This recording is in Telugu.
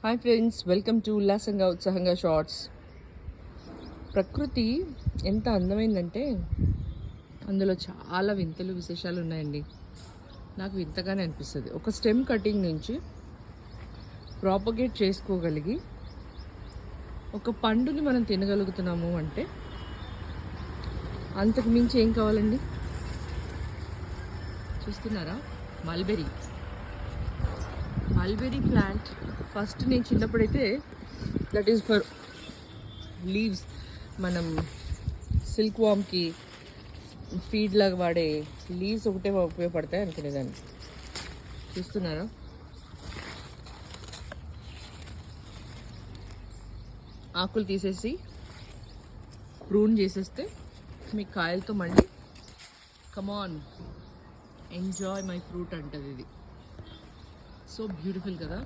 హాయ్ ఫ్రెండ్స్, వెల్కమ్ టు ఉల్లాసంగా ఉత్సాహంగా షార్ట్స్. ప్రకృతి ఎంత అందమైందంటే అందులో చాలా వింతలు విశేషాలు ఉన్నాయండి. నాకు వింతగానే అనిపిస్తుంది. ఒక స్టెమ్ కటింగ్ నుంచి ప్రాపగేట్ చేసుకోగలిగి ఒక పండుని మనం తినగలుగుతున్నాము అంటే అంతకు మించి ఏం కావాలండి? చూస్తున్నారా? Mulberry plant. ఫస్ట్ నేను చిన్నప్పుడైతే దట్ ఈస్ ఫర్ లీవ్స్, మనం సిల్క్ వామ్కి ఫీడ్ లాగా వాడే లీవ్స్ ఒకటే ఉపయోగపడతాయి అనుకునేదాన్ని. చూస్తున్నారా? ఆకులు తీసేసి ప్రూన్ చేసేస్తే మీ కాయలతో మళ్ళీ కమాన్ ఎంజాయ్ మై ఫ్రూట్ అంటది ఇది. సో బ్యూటిఫుల్ కదా.